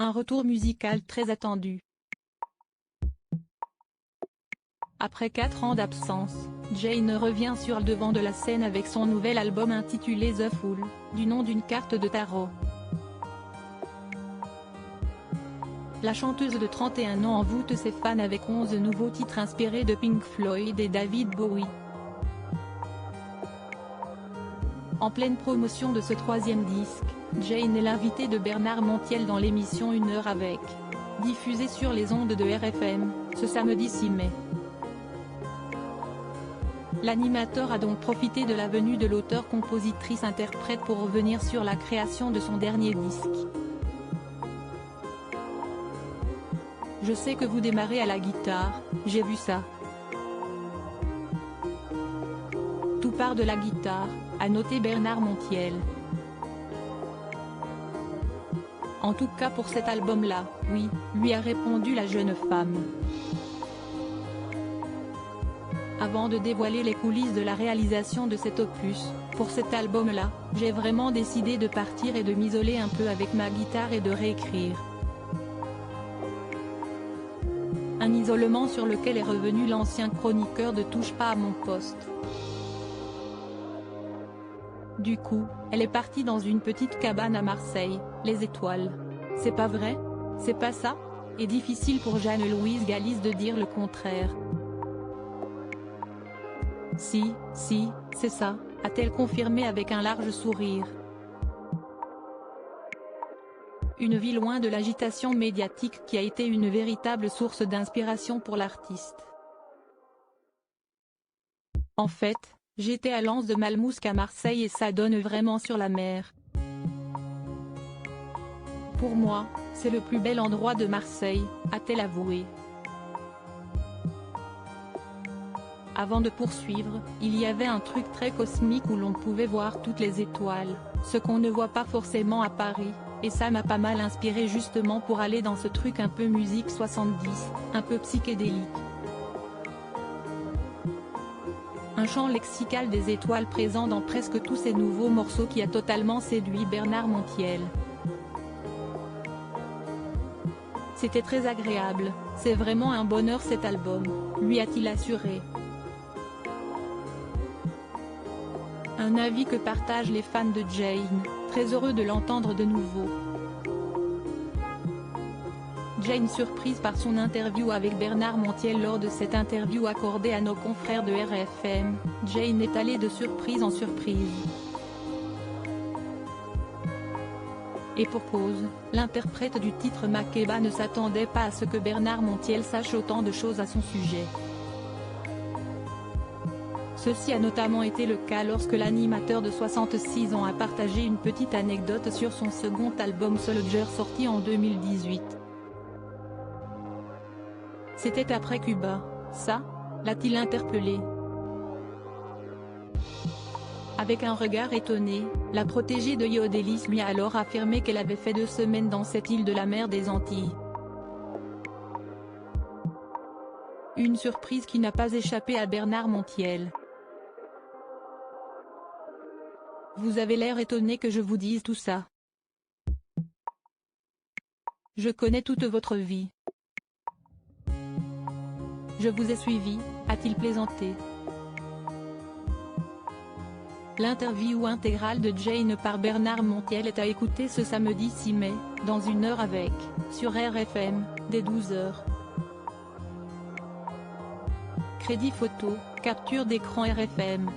Un retour musical très attendu. Après 4 ans d'absence, Jane revient sur le devant de la scène avec son nouvel album intitulé The Fool, du nom d'une carte de tarot. La chanteuse de 31 ans envoûte ses fans avec 11 nouveaux titres inspirés de Pink Floyd et David Bowie. En pleine promotion de ce 3e disque, Jane est l'invitée de Bernard Montiel dans l'émission 1 heure avec, diffusée sur les ondes de RFM, ce samedi 6 mai. L'animateur a donc profité de la venue de l'auteur-compositrice-interprète pour revenir sur la création de son dernier disque. Je sais que vous démarrez à la guitare, j'ai vu ça. Tout part de la guitare, a noté Bernard Montiel. En tout cas pour cet album-là, oui, lui a répondu la jeune femme. Avant de dévoiler les coulisses de la réalisation de cet opus, pour cet album-là, j'ai vraiment décidé de partir et de m'isoler un peu avec ma guitare et de réécrire. Un isolement sur lequel est revenu l'ancien chroniqueur de Touche pas à mon poste. Du coup, elle est partie dans une petite cabane à Marseille, les étoiles. C'est pas vrai? C'est pas ça? Et difficile pour Jeanne-Louise Galis de dire le contraire. Si, c'est ça, a-t-elle confirmé avec un large sourire. Une vie loin de l'agitation médiatique qui a été une véritable source d'inspiration pour l'artiste. En fait, j'étais à l'Anse de Malmousque à Marseille et ça donne vraiment sur la mer. Pour moi, c'est le plus bel endroit de Marseille, a-t-elle avoué. Avant de poursuivre, il y avait un truc très cosmique où l'on pouvait voir toutes les étoiles, ce qu'on ne voit pas forcément à Paris, et ça m'a pas mal inspiré justement pour aller dans ce truc un peu musique 70, un peu psychédélique. Un champ lexical des étoiles présent dans presque tous ces nouveaux morceaux qui a totalement séduit Bernard Montiel. C'était très agréable, c'est vraiment un bonheur cet album, lui a-t-il assuré. Un avis que partagent les fans de Jane, très heureux de l'entendre de nouveau. Jane surprise par son interview avec Bernard Montiel. Lors de cette interview accordée à nos confrères de RFM, Jane est allée de surprise en surprise. Et pour cause, l'interprète du titre Makeba ne s'attendait pas à ce que Bernard Montiel sache autant de choses à son sujet. Ceci a notamment été le cas lorsque l'animateur de 66 ans a partagé une petite anecdote sur son second album Soldier sorti en 2018. C'était après Cuba, ça, l'a-t-il interpellé. Avec un regard étonné, la protégée de Yodelis lui a alors affirmé qu'elle avait fait 2 semaines dans cette île de la mer des Antilles. Une surprise qui n'a pas échappé à Bernard Montiel. Vous avez l'air étonné que je vous dise tout ça. Je connais toute votre vie. Je vous ai suivi, a-t-il plaisanté. L'interview intégrale de Jane par Bernard Montiel est à écouter ce samedi 6 mai, dans 1 heure avec, sur RFM, dès 12h. Crédit photo, capture d'écran RFM.